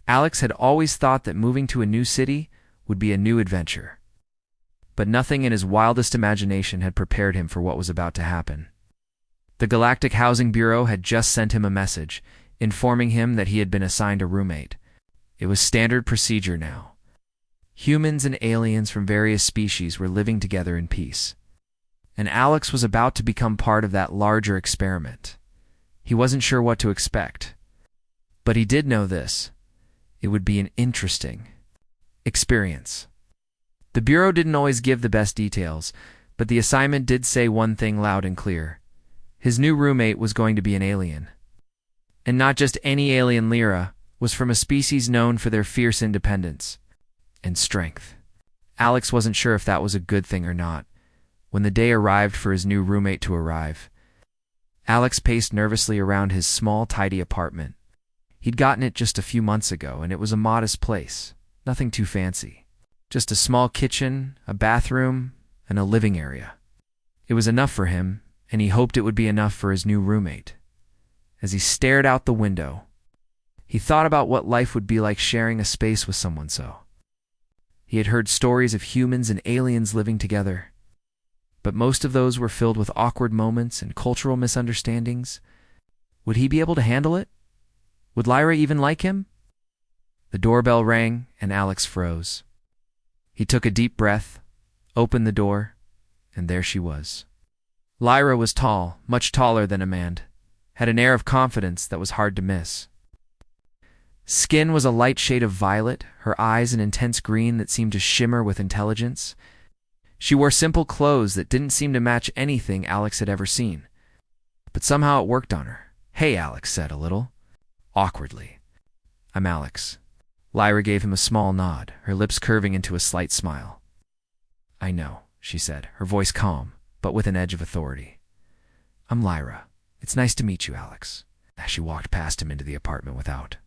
Alex had always thought that moving to a new city would be a new adventure. But nothing in his wildest imagination had prepared him for what was about to happen. The Galactic Housing Bureau had just sent him a message, informing him that he had been assigned a roommate. It was standard procedure now. Humans and aliens from various species were living together in peace. And Alex was about to become part of that larger experiment. He wasn't sure what to expect. But he did know this. It would be an interesting experience. The Bureau didn't always give the best details, but the assignment did say one thing loud and clear. His new roommate was going to be an alien. And not just any alien. Lyra was from a species known for their fierce independence and strength. Alex wasn't sure if that was a good thing or not. When the day arrived for his new roommate to arrive, Alex paced nervously around his small, tidy apartment. He'd gotten it just a few months ago, and it was a modest place, nothing too fancy. Just a small kitchen, a bathroom, and a living area. It was enough for him, and he hoped it would be enough for his new roommate. As he stared out the window, he thought about what life would be like sharing a space with someone so. He had heard stories of humans and aliens living together, but most of those were filled with awkward moments and cultural misunderstandings. Would he be able to handle it? Would Lyra even like him? The doorbell rang, and Alex froze. He took a deep breath, opened the door, and there she was. Lyra was tall, much taller than Amanda, had an air of confidence that was hard to miss. Skin was a light shade of violet, her eyes an intense green that seemed to shimmer with intelligence. She wore simple clothes that didn't seem to match anything Alex had ever seen. But somehow it worked on her. "Hey," Alex said a little awkwardly. "I'm Alex." Lyra gave him a small nod, her lips curving into a slight smile. "I know," she said, her voice calm, but with an edge of authority. "I'm Lyra. It's nice to meet you, Alex." As she walked past him into the apartment without,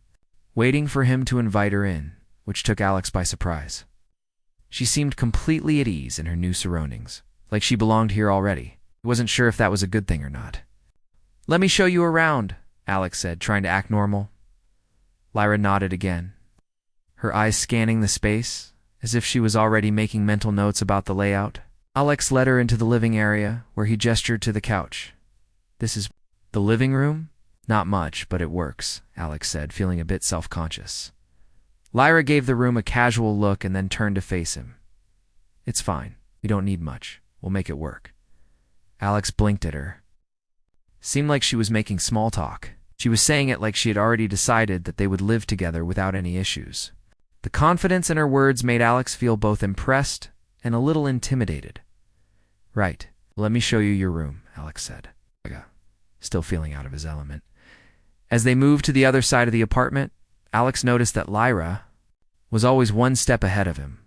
waiting for him to invite her in, which took Alex by surprise. She seemed completely at ease in her new surroundings, like she belonged here already. He wasn't sure if that was a good thing or not. "Let me show you around," Alex said, trying to act normal. Lyra nodded again, her eyes scanning the space, as if she was already making mental notes about the layout. Alex led her into the living area, where he gestured to the couch. "This is the living room?" "Not much, but it works," Alex said, feeling a bit self-conscious. Lyra gave the room a casual look and then turned to face him. "It's fine. We don't need much. We'll make it work." Alex blinked at her. Seemed like she was making small talk. She was saying it like she had already decided that they would live together without any issues. The confidence in her words made Alex feel both impressed and a little intimidated. "Right. Let me show you your room," Alex said, still feeling out of his element. As they moved to the other side of the apartment, Alex noticed that Lyra was always one step ahead of him,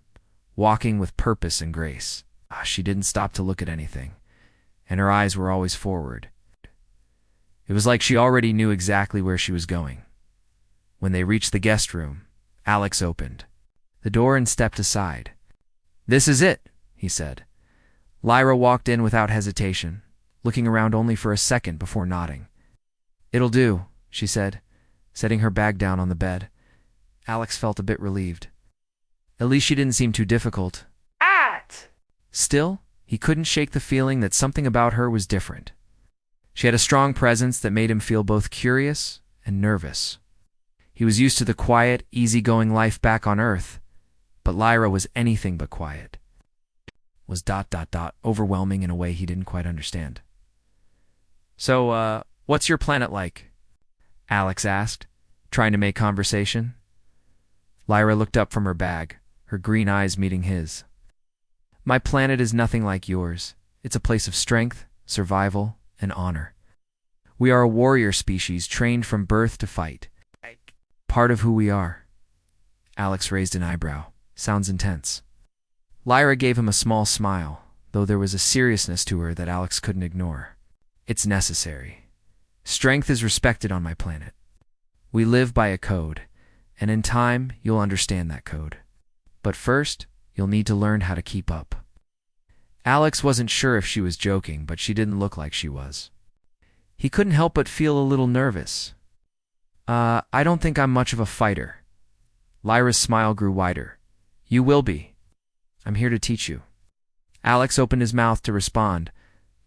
walking with purpose and grace. She didn't stop to look at anything, and her eyes were always forward. It was like she already knew exactly where she was going. When they reached the guest room, Alex opened the door and stepped aside. "This is it," he said. Lyra walked in without hesitation, looking around only for a second before nodding. "It'll do," she said, setting her bag down on the bed. Alex felt a bit relieved. At least she didn't seem too difficult. Still, he couldn't shake the feeling that something about her was different. She had a strong presence that made him feel both curious and nervous. He was used to the quiet, easygoing life back on Earth, but Lyra was anything but quiet. Was ... overwhelming in a way he didn't quite understand. "So, what's your planet like?" Alex asked, trying to make conversation. Lyra looked up from her bag, her green eyes meeting his. "My planet is nothing like yours. It's a place of strength, survival, and honor. We are a warrior species trained from birth to fight. Part of who we are." Alex raised an eyebrow. "Sounds intense." Lyra gave him a small smile, though there was a seriousness to her that Alex couldn't ignore. "It's necessary. Strength is respected on my planet. We live by a code, and in time you'll understand that code. But first, you'll need to learn how to keep up." Alex wasn't sure if she was joking, but she didn't look like she was. He couldn't help but feel a little nervous. I don't think I'm much of a fighter," Lyra's smile grew wider. You will be. I'm here to teach you. Alex opened his mouth to respond,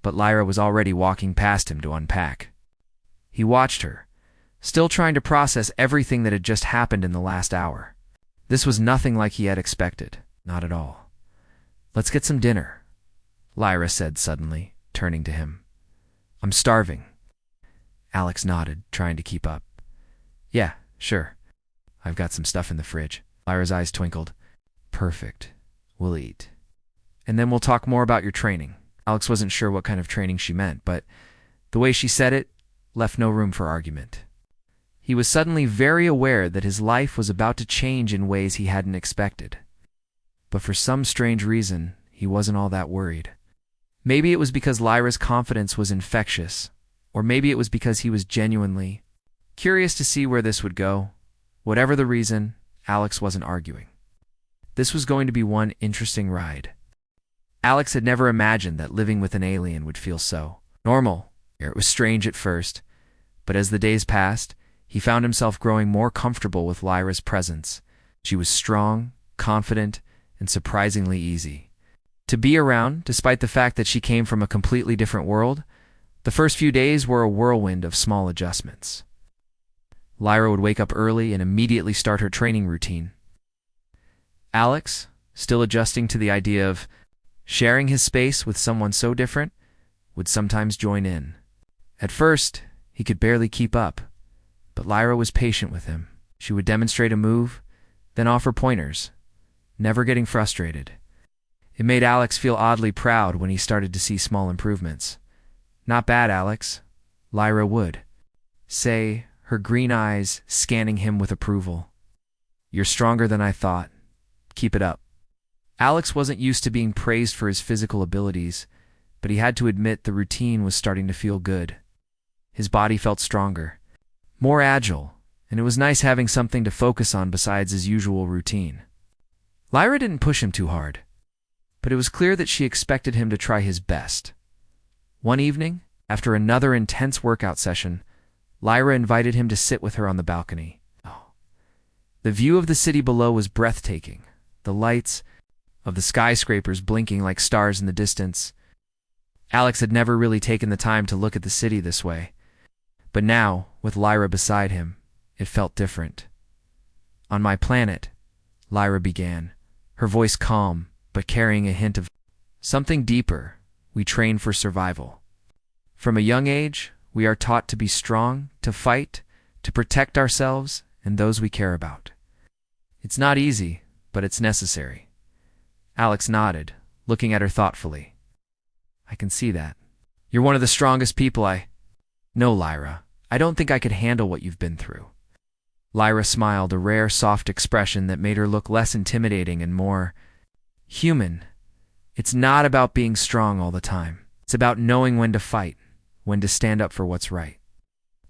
but Lyra was already walking past him to unpack. He watched her, still trying to process everything that had just happened in the last hour. This was nothing like he had expected, not at all. Let's get some dinner, Lyra said suddenly, turning to him. I'm starving. Alex nodded, trying to keep up. Yeah, sure. I've got some stuff in the fridge. Lyra's eyes twinkled. Perfect. We'll eat. And then we'll talk more about your training. Alex wasn't sure what kind of training she meant, but the way she said it left no room for argument. He was suddenly very aware that his life was about to change in ways he hadn't expected. But for some strange reason, he wasn't all that worried. Maybe it was because Lyra's confidence was infectious, or maybe it was because he was genuinely curious to see where this would go. Whatever the reason, Alex wasn't arguing. This was going to be one interesting ride. Alex had never imagined that living with an alien would feel so normal. It was strange at first, but as the days passed, he found himself growing more comfortable with Lyra's presence. She was strong, confident, and surprisingly easy to be around, despite the fact that she came from a completely different world. The first few days were a whirlwind of small adjustments. Lyra would wake up early and immediately start her training routine. Alex, still adjusting to the idea of sharing his space with someone so different, would sometimes join in. At first, he could barely keep up, but Lyra was patient with him. She would demonstrate a move, then offer pointers, never getting frustrated. It made Alex feel oddly proud when he started to see small improvements. Not bad, Alex, Lyra would say, her green eyes scanning him with approval. You're stronger than I thought. Keep it up. Alex wasn't used to being praised for his physical abilities, but he had to admit the routine was starting to feel good. His body felt stronger, more agile, and it was nice having something to focus on besides his usual routine. Lyra didn't push him too hard, but it was clear that she expected him to try his best. One evening, after another intense workout session, Lyra invited him to sit with her on the balcony. The view of the city below was breathtaking, the lights of the skyscrapers blinking like stars in the distance. Alex had never really taken the time to look at the city this way, but now, with Lyra beside him, it felt different. On my planet, Lyra began, her voice calm but carrying a hint of something deeper. We train for survival. From a young age, we are taught to be strong, to fight, to protect ourselves and those we care about. It's not easy, but it's necessary. Alex nodded, looking at her thoughtfully. I can see that. You're one of the strongest people I... No, Lyra, I don't think I could handle what you've been through. Lyra smiled, a rare, soft expression that made her look less intimidating and more human. It's not about being strong all the time. It's about knowing when to fight, when to stand up for what's right.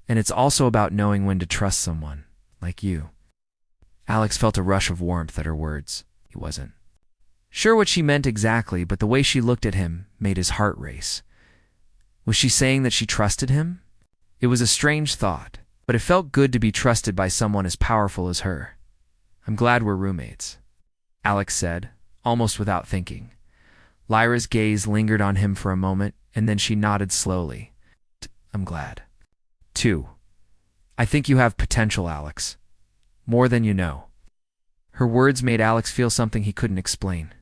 And it's also about knowing when to trust someone, like you. Alex felt a rush of warmth at her words. He wasn't sure what she meant exactly, but the way she looked at him made his heart race. Was she saying that she trusted him? It was a strange thought, but it felt good to be trusted by someone as powerful as her. I'm glad we're roommates, Alex said, almost without thinking. Lyra's gaze lingered on him for a moment, and then she nodded slowly. I'm glad. 2. I think you have potential, Alex. More than you know. Her words made Alex feel something he couldn't explain.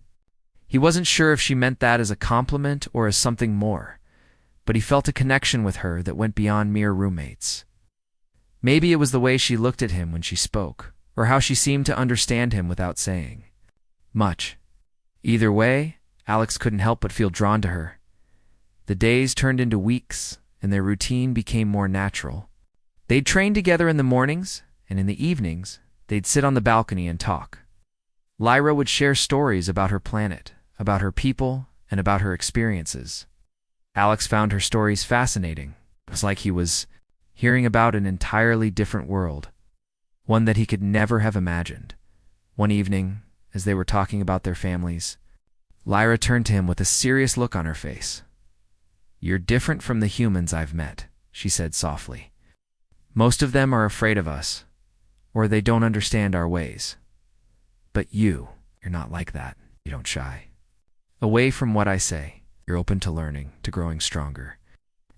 He wasn't sure if she meant that as a compliment or as something more, but he felt a connection with her that went beyond mere roommates. Maybe it was the way she looked at him when she spoke, or how she seemed to understand him without saying much. Either way, Alex couldn't help but feel drawn to her. The days turned into weeks, and their routine became more natural. They'd train together in the mornings, and in the evenings, they'd sit on the balcony and talk. Lyra would share stories about her planet, about her people, and about her experiences. Alex found her stories fascinating. It was like he was hearing about an entirely different world, one that he could never have imagined. One evening, as they were talking about their families, Lyra turned to him with a serious look on her face. You're different from the humans I've met, she said softly. Most of them are afraid of us, or they don't understand our ways. But you're not like that. You don't shy away from what I say. You're open to learning, to growing stronger.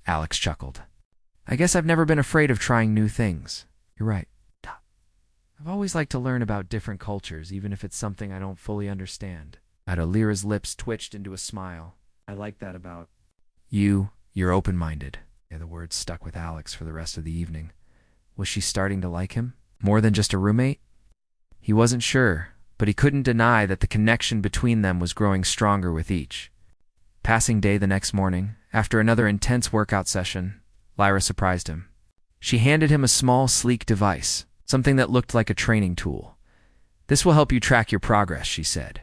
Alex chuckled. I guess I've never been afraid of trying new things. You're right. I've always liked to learn about different cultures, even if it's something I don't fully understand. Lyra's lips twitched into a smile. I like that about you. You're open-minded. Yeah, the words stuck with Alex for the rest of the evening. Was she starting to like him? More than just a roommate? He wasn't sure, but he couldn't deny that the connection between them was growing stronger with each. Passing day the next morning, after another intense workout session, Lyra surprised him. She handed him a small, sleek device, something that looked like a training tool. This will help you track your progress, she said.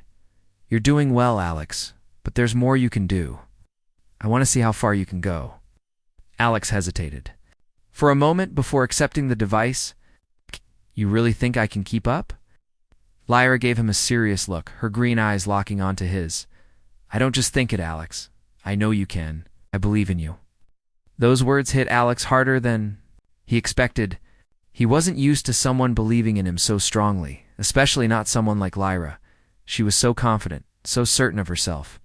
You're doing well, Alex, but there's more you can do. I want to see how far you can go. Alex hesitated. For a moment before accepting the device, you really think I can keep up? Lyra gave him a serious look, her green eyes locking onto his. I don't just think it, Alex. I know you can. I believe in you. Those words hit Alex harder than he expected. He wasn't used to someone believing in him so strongly, especially not someone like Lyra. She was so confident, so certain of herself,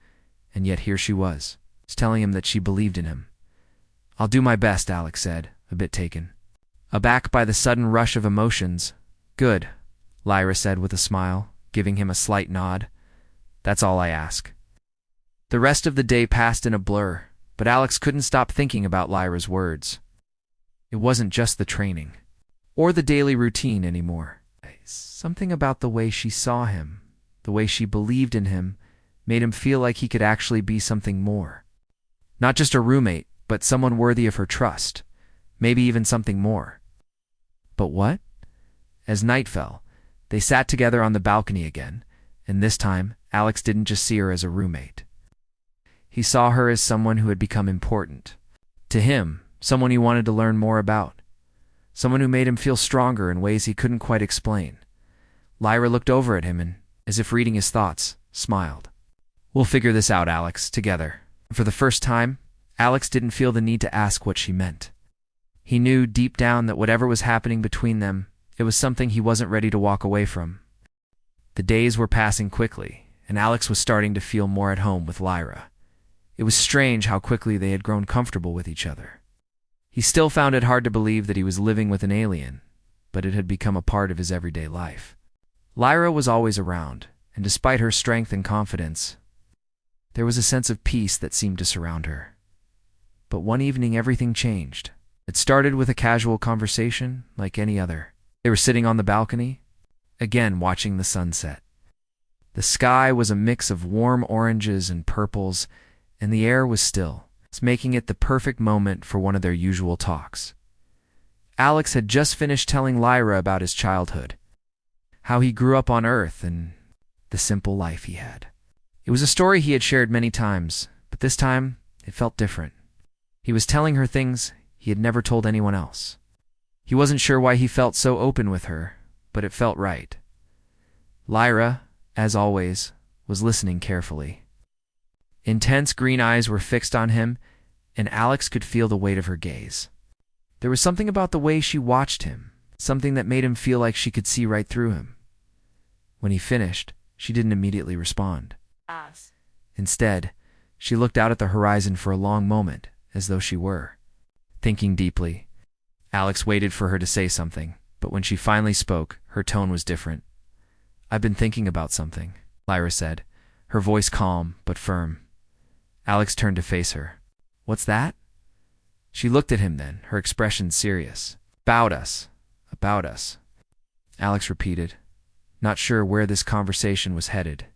and yet here she was, telling him that she believed in him. I'll do my best, Alex said, a bit taken aback by the sudden rush of emotions. Good, Lyra said with a smile, giving him a slight nod. That's all I ask. The rest of the day passed in a blur, but Alex couldn't stop thinking about Lyra's words. It wasn't just the training, or the daily routine anymore. Something about the way she saw him, the way she believed in him, made him feel like he could actually be something more. Not just a roommate, but someone worthy of her trust. Maybe even something more. But what? As night fell, they sat together on the balcony again, and this time, Alex didn't just see her as a roommate. He saw her as someone who had become important. To him, someone he wanted to learn more about. Someone who made him feel stronger in ways he couldn't quite explain. Lyra looked over at him and, as if reading his thoughts, smiled. We'll figure this out, Alex, together. For the first time, Alex didn't feel the need to ask what she meant. He knew deep down that whatever was happening between them, it was something he wasn't ready to walk away from. The days were passing quickly, and Alex was starting to feel more at home with Lyra. It was strange how quickly they had grown comfortable with each other. He still found it hard to believe that he was living with an alien, but it had become a part of his everyday life. Lyra was always around, and despite her strength and confidence, there was a sense of peace that seemed to surround her. But one evening everything changed. It started with a casual conversation, like any other. They were sitting on the balcony, again watching the sunset. The sky was a mix of warm oranges and purples, and the air was still, making it the perfect moment for one of their usual talks. Alex had just finished telling Lyra about his childhood, how he grew up on Earth and the simple life he had. It was a story he had shared many times, but this time it felt different. He was telling her things he had never told anyone else. He wasn't sure why he felt so open with her, but it felt right. Lyra, as always, was listening carefully. Intense green eyes were fixed on him, and Alex could feel the weight of her gaze. There was something about the way she watched him, something that made him feel like she could see right through him. When he finished, she didn't immediately respond. Instead, she looked out at the horizon for a long moment, as though she were thinking deeply. Alex waited for her to say something, but when she finally spoke, her tone was different. I've been thinking about something, Lyra said, her voice calm but firm. Alex turned to face her. What's that? She looked at him then, her expression serious. About us. Alex repeated, not sure where this conversation was headed.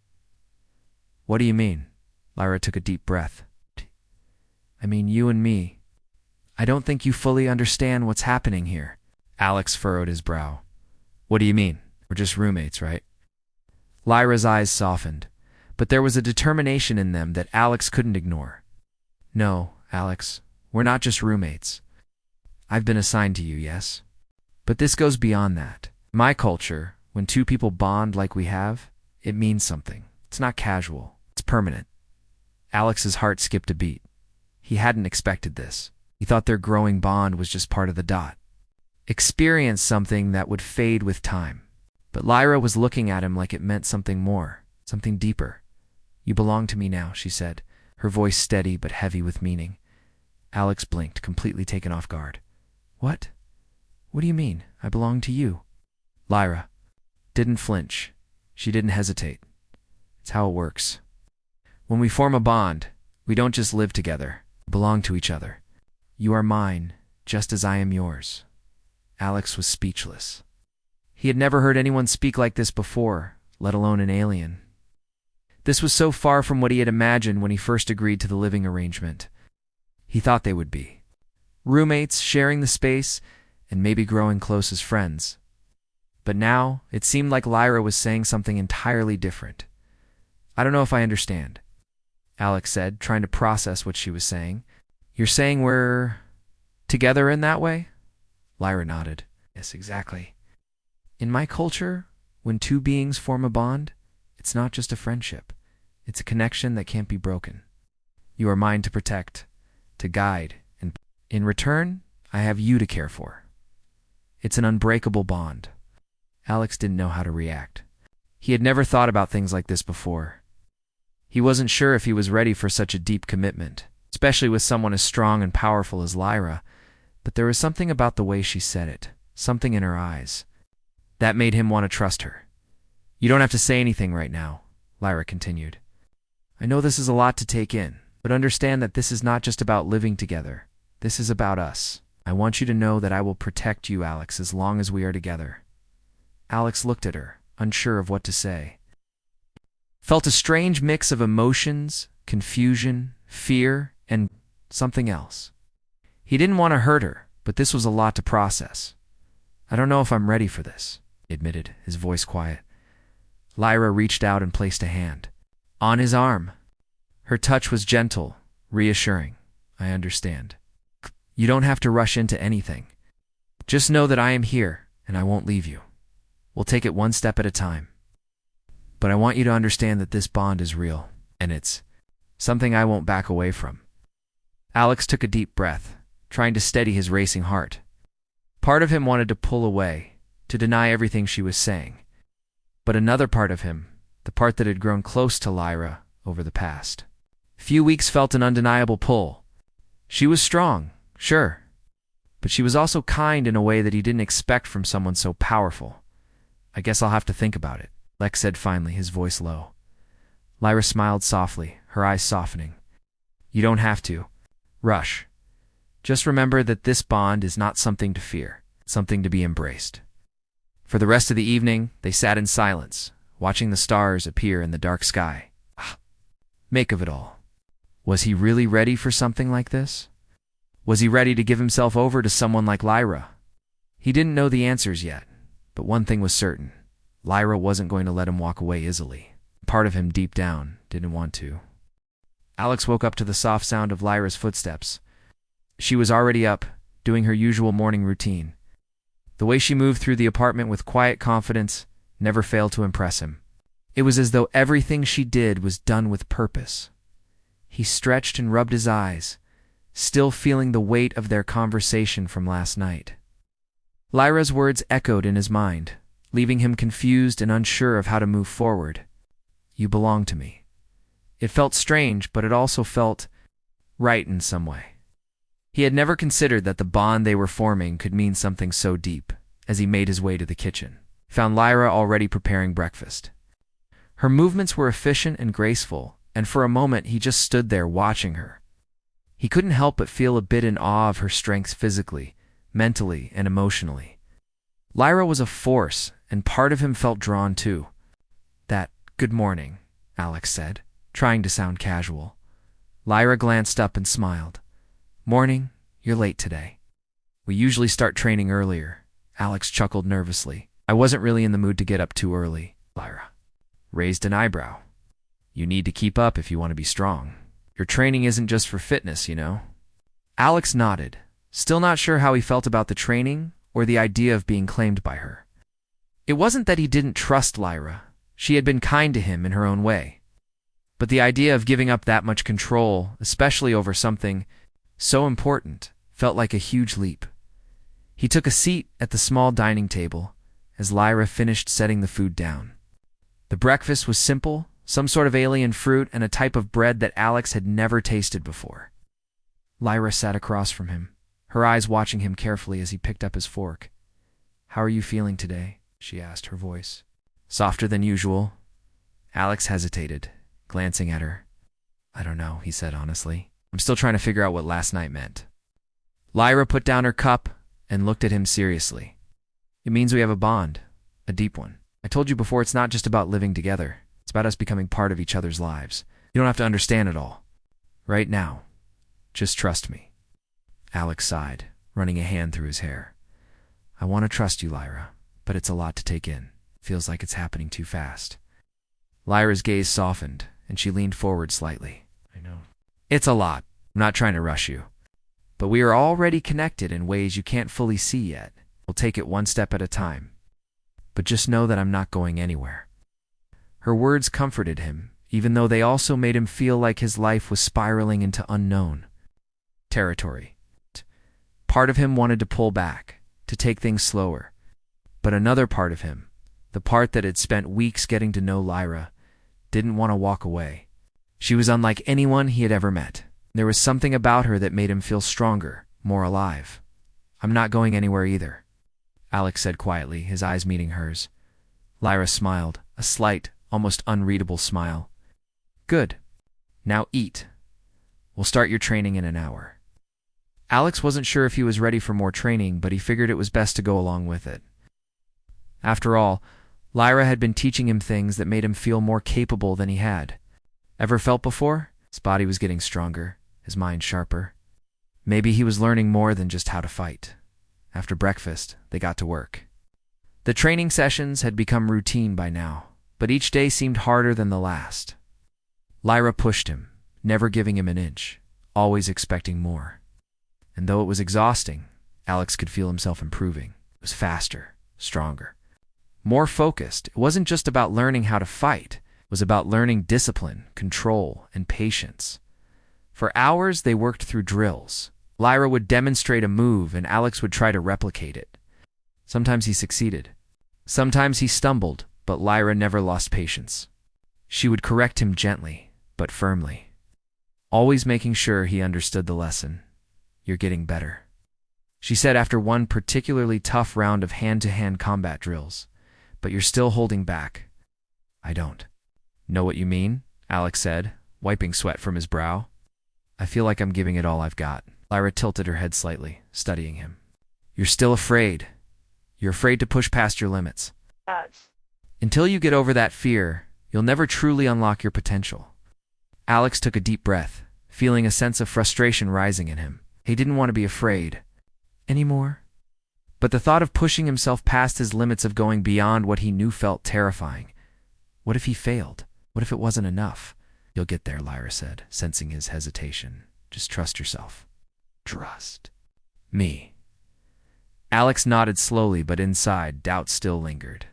What do you mean? Lyra took a deep breath. I mean you and me. I don't think you fully understand what's happening here. Alex furrowed his brow. What do you mean? We're just roommates, right? Lyra's eyes softened, but there was a determination in them that Alex couldn't ignore. No, Alex, we're not just roommates. I've been assigned to you, yes? But this goes beyond that. My culture, when two people bond like we have, it means something. It's not casual. It's permanent. Alex's heart skipped a beat. He hadn't expected this. He thought their growing bond was just part of the dot. Experience something that would fade with time. But Lyra was looking at him like it meant something more, something deeper. "You belong to me now," she said, her voice steady but heavy with meaning. Alex blinked, completely taken off guard. "What? What do you mean? I belong to you?" Lyra didn't flinch. She didn't hesitate. "It's how it works. When we form a bond, we don't just live together, we belong to each other. You are mine, just as I am yours." Alex was speechless. He had never heard anyone speak like this before, let alone an alien. This was so far from what he had imagined when he first agreed to the living arrangement. He thought they would be roommates, sharing the space, and maybe growing close as friends. But now, it seemed like Lyra was saying something entirely different. "I don't know if I understand," Alex said, trying to process what she was saying. "You're saying we're together in that way?" Lyra nodded. "Yes, exactly. In my culture, when two beings form a bond, it's not just a friendship. It's a connection that can't be broken. You are mine to protect, to guide, and in return, I have you to care for. It's an unbreakable bond." Alex didn't know how to react. He had never thought about things like this before. He wasn't sure if he was ready for such a deep commitment, especially with someone as strong and powerful as Lyra, but there was something about the way she said it, something in her eyes, that made him want to trust her. "You don't have to say anything right now," Lyra continued. "I know this is a lot to take in, but understand that this is not just about living together. This is about us. I want you to know that I will protect you, Alex, as long as we are together." Alex looked at her, unsure of what to say. Felt a strange mix of emotions, confusion, fear, and something else. He didn't want to hurt her, but this was a lot to process. "I don't know if I'm ready for this," he admitted, his voice quiet. Lyra reached out and placed a hand on his arm. Her touch was gentle, reassuring. "I understand. You don't have to rush into anything. Just know that I am here, and I won't leave you. We'll take it one step at a time. But I want you to understand that this bond is real, and it's something I won't back away from." Alex took a deep breath, trying to steady his racing heart. Part of him wanted to pull away, to deny everything she was saying. But another part of him, the part that had grown close to Lyra over the past few weeks, felt an undeniable pull. She was strong, sure, but she was also kind in a way that he didn't expect from someone so powerful. "I guess I'll have to think about it," Lex said finally, his voice low. Lyra smiled softly, her eyes softening. "You don't have to rush. Just remember that this bond is not something to fear, something to be embraced." For the rest of the evening, they sat in silence, watching the stars appear in the dark sky. Make of it all. Was he really ready for something like this? Was he ready to give himself over to someone like Lyra? He didn't know the answers yet, but one thing was certain. Lyra wasn't going to let him walk away easily. Part of him, deep down, didn't want to. Alex woke up to the soft sound of Lyra's footsteps. She was already up, doing her usual morning routine. The way she moved through the apartment with quiet confidence never failed to impress him. It was as though everything she did was done with purpose. He stretched and rubbed his eyes, still feeling the weight of their conversation from last night. Lyra's words echoed in his mind, leaving him confused and unsure of how to move forward. "You belong to me." It felt strange, but it also felt right in some way. He had never considered that the bond they were forming could mean something so deep. As he made his way to the kitchen, he found Lyra already preparing breakfast. Her movements were efficient and graceful, and for a moment he just stood there watching her. He couldn't help but feel a bit in awe of her strength physically, mentally, and emotionally. Lyra was a force, and part of him felt drawn too. That "good morning," Alex said, trying to sound casual. Lyra glanced up and smiled. "Morning, you're late today." "We usually start training earlier," Alex chuckled nervously. "I wasn't really in the mood to get up too early." Lyra raised an eyebrow. "You need to keep up if you want to be strong. Your training isn't just for fitness, you know." Alex nodded, still not sure how he felt about the training or the idea of being claimed by her. It wasn't that he didn't trust Lyra. She had been kind to him in her own way. But the idea of giving up that much control, especially over something so important, felt like a huge leap. He took a seat at the small dining table, as Lyra finished setting the food down. The breakfast was simple, some sort of alien fruit and a type of bread that Alex had never tasted before. Lyra sat across from him, her eyes watching him carefully as he picked up his fork. "How are you feeling today?" she asked, her voice softer than usual. Alex hesitated, glancing at her. "I don't know," he said honestly. "I'm still trying to figure out what last night meant." Lyra put down her cup and looked at him seriously. "It means we have a bond, a deep one. I told you before, it's not just about living together. It's about us becoming part of each other's lives. You don't have to understand it all. Right now, just trust me." Alex sighed, running a hand through his hair. "I want to trust you, Lyra, but it's a lot to take in. Feels like it's happening too fast." Lyra's gaze softened, and she leaned forward slightly. "I know. It's a lot. I'm not trying to rush you. But we are already connected in ways you can't fully see yet. We'll take it one step at a time. But just know that I'm not going anywhere." Her words comforted him, even though they also made him feel like his life was spiraling into unknown territory. Part of him wanted to pull back, to take things slower. But another part of him, the part that had spent weeks getting to know Lyra, didn't want to walk away. She was unlike anyone he had ever met. There was something about her that made him feel stronger, more alive. "I'm not going anywhere either," Alex said quietly, his eyes meeting hers. Lyra smiled, a slight, almost unreadable smile. "Good. Now eat. We'll start your training in an hour." Alex wasn't sure if he was ready for more training, but he figured it was best to go along with it. After all, Lyra had been teaching him things that made him feel more capable than he had ever felt before. His body was getting stronger, his mind sharper. Maybe he was learning more than just how to fight. After breakfast, they got to work. The training sessions had become routine by now, but each day seemed harder than the last. Lyra pushed him, never giving him an inch, always expecting more. And though it was exhausting, Alex could feel himself improving. It was faster, stronger, more focused. It wasn't just about learning how to fight. It was about learning discipline, control, and patience. For hours, they worked through drills. Lyra would demonstrate a move, and Alex would try to replicate it. Sometimes he succeeded. Sometimes he stumbled, but Lyra never lost patience. She would correct him gently, but firmly, always making sure he understood the lesson. "You're getting better," she said after one particularly tough round of hand-to-hand combat drills. "But you're still holding back." "I don't know what you mean," Alex said, wiping sweat from his brow. "I feel like I'm giving it all I've got." Lyra tilted her head slightly, studying him. "You're still afraid. You're afraid to push past your limits. Until you get over that fear, you'll never truly unlock your potential." Alex took a deep breath, feeling a sense of frustration rising in him. He didn't want to be afraid anymore. But the thought of pushing himself past his limits, of going beyond what he knew, felt terrifying. What if he failed? What if it wasn't enough? "You'll get there," Lyra said, sensing his hesitation. "Just trust yourself." "Trust me." Alex nodded slowly, but inside, doubt still lingered.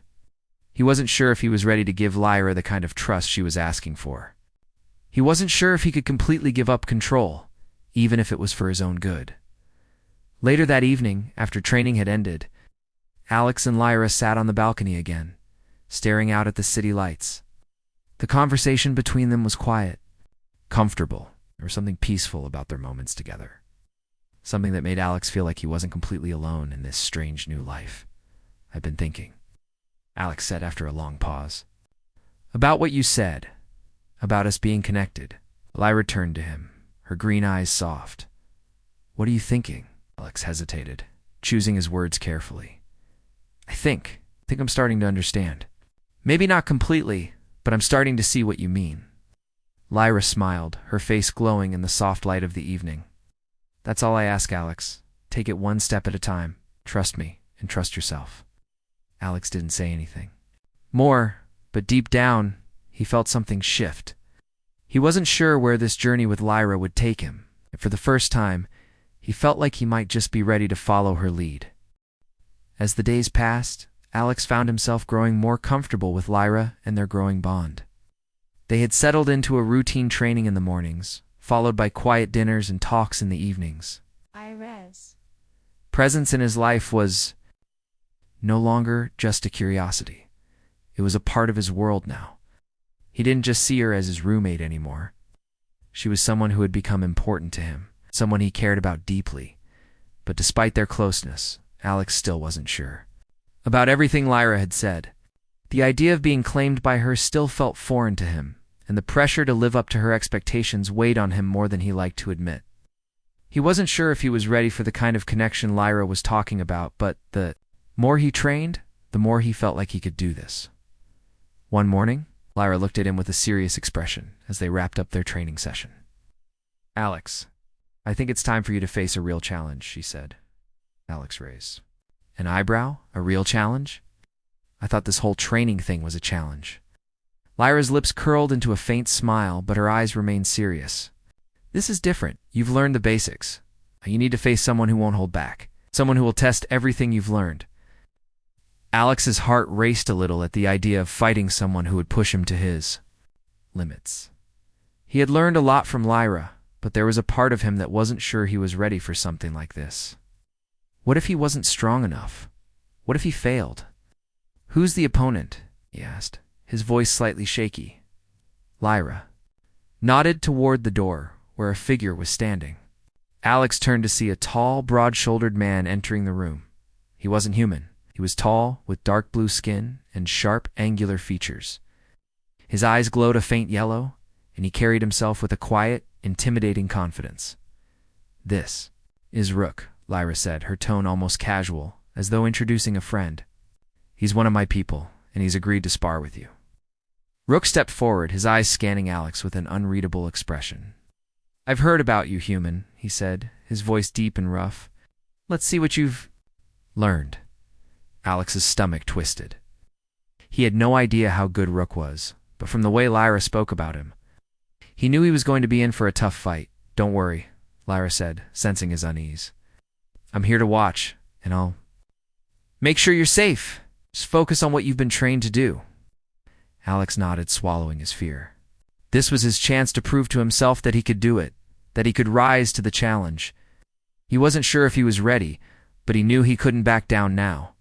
He wasn't sure if he was ready to give Lyra the kind of trust she was asking for. He wasn't sure if he could completely give up control, even if it was for his own good. Later that evening, after training had ended, Alex and Lyra sat on the balcony again, staring out at the city lights. The conversation between them was quiet, comfortable. There was something peaceful about their moments together. Something that made Alex feel like he wasn't completely alone in this strange new life. "I've been thinking," Alex said after a long pause. "About what you said, about us being connected." Lyra turned to him, her green eyes soft. "What are you thinking?" Alex hesitated, choosing his words carefully. I think I'm starting to understand. Maybe not completely, but I'm starting to see what you mean." Lyra smiled, her face glowing in the soft light of the evening. "That's all I ask, Alex. Take it one step at a time. Trust me, and trust yourself." Alex didn't say anything more, but deep down, he felt something shift. He wasn't sure where this journey with Lyra would take him, and for the first time, he felt like he might just be ready to follow her lead. As the days passed, Alex found himself growing more comfortable with Lyra and their growing bond. They had settled into a routine training in the mornings, followed by quiet dinners and talks in the evenings. Presence in his life was no longer just a curiosity. It was a part of his world now. He didn't just see her as his roommate anymore. She was someone who had become important to him, someone he cared about deeply. But despite their closeness, Alex still wasn't sure about everything Lyra had said. The idea of being claimed by her still felt foreign to him, and the pressure to live up to her expectations weighed on him more than he liked to admit. He wasn't sure if he was ready for the kind of connection Lyra was talking about, but the more he trained, the more he felt like he could do this. One morning, Lyra looked at him with a serious expression as they wrapped up their training session. "Alex, I think it's time for you to face a real challenge," she said. Alex raised an eyebrow. A real challenge? I thought this whole training thing was a challenge. Lyra's lips curled into a faint smile, but her eyes remained serious. "This is different. You've learned the basics. You need to face someone who won't hold back, someone who will test everything you've learned." Alex's heart raced a little at the idea of fighting someone who would push him to his limits. He had learned a lot from Lyra, but there was a part of him that wasn't sure he was ready for something like this. What if he wasn't strong enough? What if he failed? "Who's the opponent?" he asked, his voice slightly shaky. Lyra nodded toward the door, where a figure was standing. Alex turned to see a tall, broad-shouldered man entering the room. He wasn't human. He was tall, with dark blue skin and sharp, angular features. His eyes glowed a faint yellow, and he carried himself with a quiet, intimidating confidence. "This is Rook," Lyra said, her tone almost casual, as though introducing a friend. "He's one of my people, and he's agreed to spar with you." Rook stepped forward, his eyes scanning Alex with an unreadable expression. "I've heard about you, human," he said, his voice deep and rough. "Let's see what you've learned." Alex's stomach twisted. He had no idea how good Rook was, but from the way Lyra spoke about him, he knew he was going to be in for a tough fight. "Don't worry," Lyra said, sensing his unease. "I'm here to watch, and I'll make sure you're safe. Just focus on what you've been trained to do." Alex nodded, swallowing his fear. This was his chance to prove to himself that he could do it, that he could rise to the challenge. He wasn't sure if he was ready, but he knew he couldn't back down now.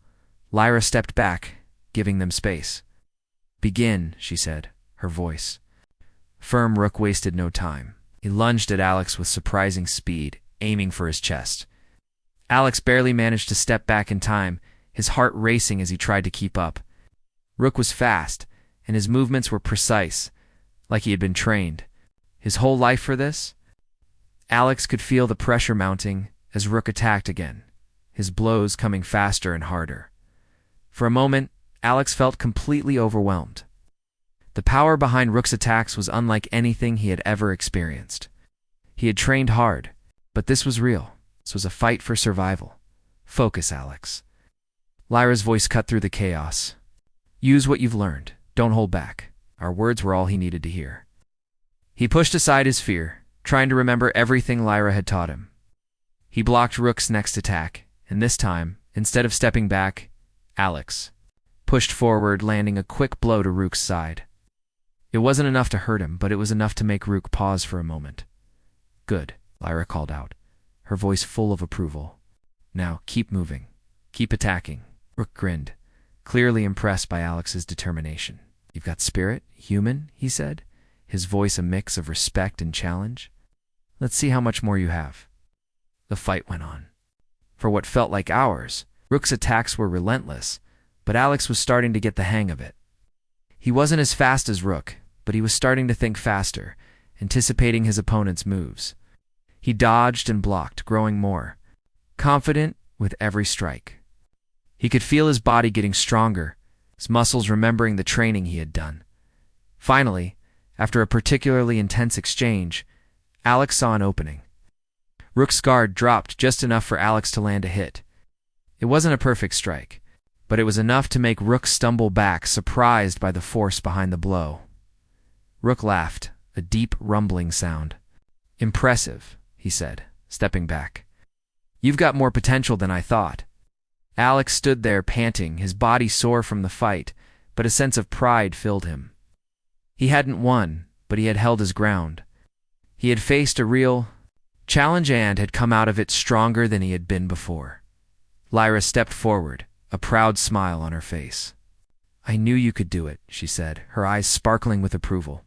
Lyra stepped back, giving them space. "Begin," she said, her voice firm. Rook wasted no time. He lunged at Alex with surprising speed, aiming for his chest. Alex barely managed to step back in time, his heart racing as he tried to keep up. Rook was fast, and his movements were precise, like he had been trained. His whole life for this? Alex could feel the pressure mounting as Rook attacked again, his blows coming faster and harder. For a moment, Alex felt completely overwhelmed. The power behind Rook's attacks was unlike anything he had ever experienced. He had trained hard, but this was real. This was a fight for survival. "Focus, Alex." Lyra's voice cut through the chaos. "Use what you've learned. Don't hold back." Our words were all he needed to hear. He pushed aside his fear, trying to remember everything Lyra had taught him. He blocked Rook's next attack, and this time, instead of stepping back, Alex pushed forward, landing a quick blow to Rook's side. It wasn't enough to hurt him, but it was enough to make Rook pause for a moment. "Good," Lyra called out, her voice full of approval. "Now, keep moving. Keep attacking." Rook grinned, clearly impressed by Alex's determination. "You've got spirit, human," he said, his voice a mix of respect and challenge. "Let's see how much more you have." The fight went on. For what felt like hours, Rook's attacks were relentless, but Alex was starting to get the hang of it. He wasn't as fast as Rook, but he was starting to think faster, anticipating his opponent's moves. He dodged and blocked, growing more confident with every strike. He could feel his body getting stronger, his muscles remembering the training he had done. Finally, after a particularly intense exchange, Alex saw an opening. Rook's guard dropped just enough for Alex to land a hit. It wasn't a perfect strike, but it was enough to make Rook stumble back, surprised by the force behind the blow. Rook laughed, a deep, rumbling sound. "Impressive," he said, stepping back. "You've got more potential than I thought." Alex stood there panting, his body sore from the fight, but a sense of pride filled him. He hadn't won, but he had held his ground. He had faced a real challenge and had come out of it stronger than he had been before. Lyra stepped forward, a proud smile on her face. "I knew you could do it," she said, her eyes sparkling with approval.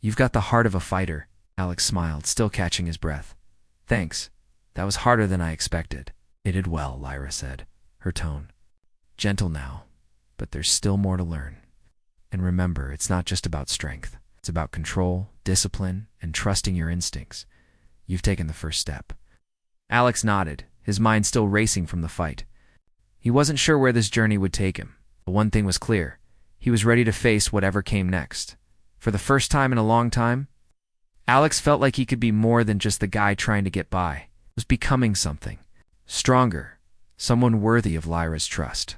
"You've got the heart of a fighter." Alex smiled, still catching his breath. "Thanks. That was harder than I expected." "It did well," Lyra said, her tone gentle now, "but there's still more to learn. And remember, it's not just about strength. It's about control, discipline, and trusting your instincts. You've taken the first step." Alex nodded, his mind still racing from the fight. He wasn't sure where this journey would take him, but one thing was clear. He was ready to face whatever came next. For the first time in a long time, Alex felt like he could be more than just the guy trying to get by. He was becoming something stronger, someone worthy of Lyra's trust.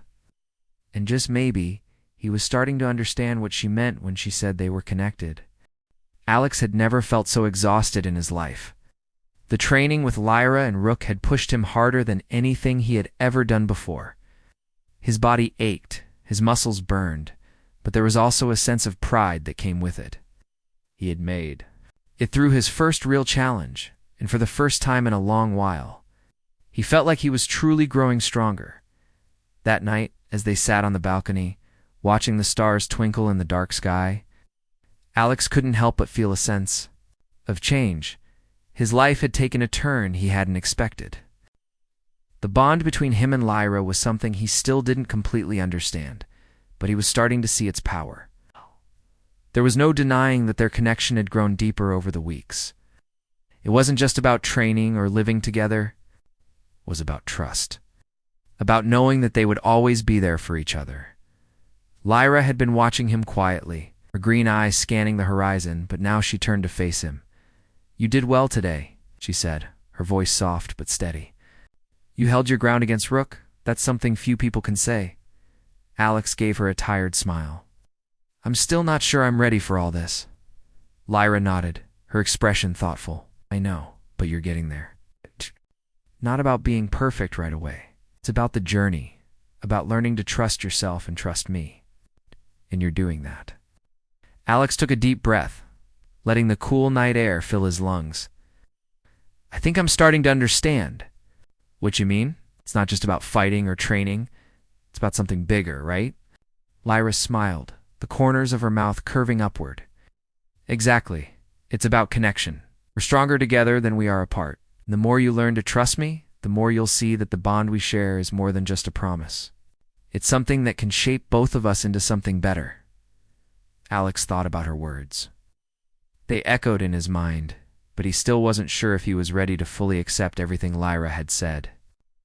And just maybe, he was starting to understand what she meant when she said they were connected. Alex had never felt so exhausted in his life. The training with Lyra and Rook had pushed him harder than anything he had ever done before. His body ached, his muscles burned, but there was also a sense of pride that came with it. He had made it through his first real challenge, and for the first time in a long while, he felt like he was truly growing stronger. That night, as they sat on the balcony, watching the stars twinkle in the dark sky, Alex couldn't help but feel a sense of change. His life had taken a turn he hadn't expected. The bond between him and Lyra was something he still didn't completely understand, but he was starting to see its power. There was no denying that their connection had grown deeper over the weeks. It wasn't just about training or living together. It was about trust. About knowing that they would always be there for each other. Lyra had been watching him quietly, her green eyes scanning the horizon, but now she turned to face him. "You did well today," she said, her voice soft but steady. "You held your ground against Rook. That's something few people can say." Alex gave her a tired smile. "I'm still not sure I'm ready for all this." Lyra nodded, her expression thoughtful. "I know, but you're getting there. Not about being perfect right away. It's about the journey, about learning to trust yourself and trust me. And you're doing that." Alex took a deep breath, letting the cool night air fill his lungs. "I think I'm starting to understand." "What you mean? It's not just about fighting or training. It's about something bigger, right?" Lyra smiled, the corners of her mouth curving upward. "Exactly. It's about connection. We're stronger together than we are apart. And the more you learn to trust me, the more you'll see that the bond we share is more than just a promise. It's something that can shape both of us into something better." Alex thought about her words. They echoed in his mind, but he still wasn't sure if he was ready to fully accept everything Lyra had said.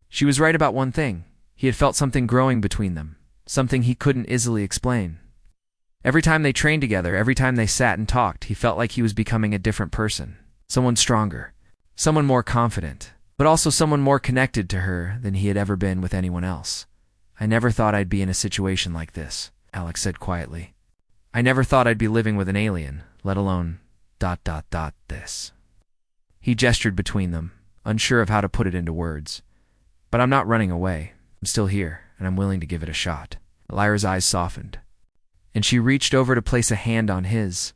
She was right about one thing. He had felt something growing between them, something he couldn't easily explain. Every time they trained together, every time they sat and talked, he felt like he was becoming a different person. Someone stronger, someone more confident, but also someone more connected to her than he had ever been with anyone else. "I never thought I'd be in a situation like this," Alex said quietly. "I never thought I'd be living with an alien, let alone ... this." He gestured between them, unsure of how to put it into words. "But I'm not running away. I'm still here, and I'm willing to give it a shot." Lyra's eyes softened, and she reached over to place a hand on his.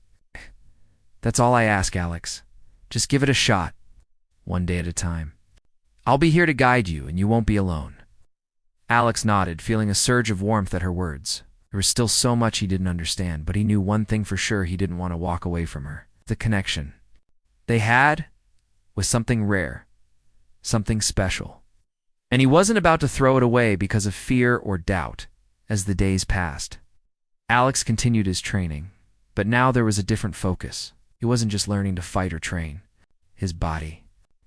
"That's all I ask, Alex. Just give it a shot, one day at a time. I'll be here to guide you, and you won't be alone." Alex nodded, feeling a surge of warmth at her words. There was still so much he didn't understand, but he knew one thing for sure: he didn't want to walk away from her. The connection they had was something rare, something special. And he wasn't about to throw it away because of fear or doubt. As the days passed, Alex continued his training, but now there was a different focus. He wasn't just learning to fight or train his body.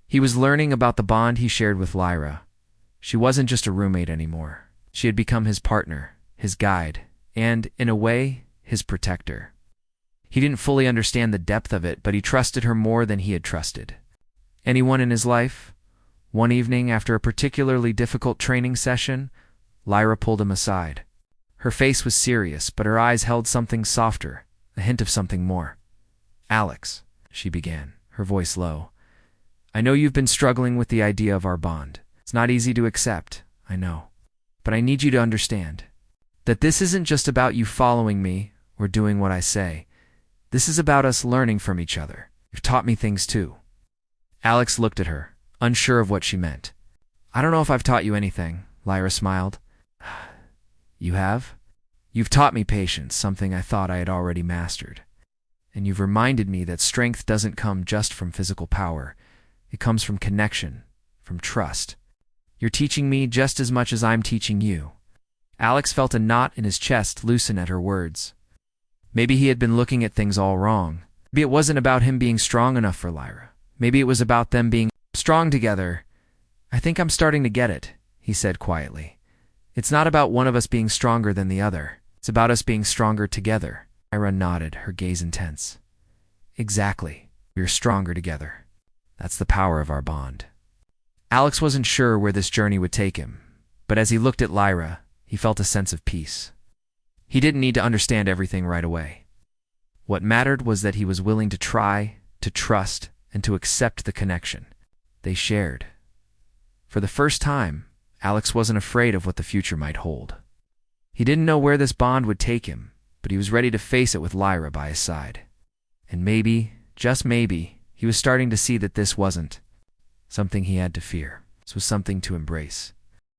He was learning about the bond he shared with Lyra. She wasn't just a roommate anymore. She had become his partner, his guide, and, in a way, his protector. He didn't fully understand the depth of it, but he trusted her more than he had trusted anyone in his life. One evening, after a particularly difficult training session, Lyra pulled him aside. Her face was serious, but her eyes held something softer, a hint of something more. "Alex," she began, her voice low, "I know you've been struggling with the idea of our bond. It's not easy to accept, I know. But I need you to understand that this isn't just about you following me or doing what I say. This is about us learning from each other. You've taught me things too." Alex looked at her, unsure of what she meant. "I don't know if I've taught you anything," Lyra smiled. You have? You've taught me patience, something I thought I had already mastered. And you've reminded me that strength doesn't come just from physical power. It comes from connection, from trust. You're teaching me just as much as I'm teaching you. Alex felt a knot in his chest loosen at her words. Maybe he had been looking at things all wrong. Maybe it wasn't about him being strong enough for Lyra. Maybe it was about them being strong together. I think I'm starting to get it, he said quietly. It's not about one of us being stronger than the other. It's about us being stronger together. Lyra nodded, her gaze intense. Exactly. We're stronger together. That's the power of our bond. Alex wasn't sure where this journey would take him, but as he looked at Lyra, he felt a sense of peace. He didn't need to understand everything right away. What mattered was that he was willing to try, to trust, and to accept the connection they shared. For the first time, Alex wasn't afraid of what the future might hold. He didn't know where this bond would take him, but he was ready to face it with Lyra by his side. And maybe, just maybe, he was starting to see that this wasn't something he had to fear. This was something to embrace.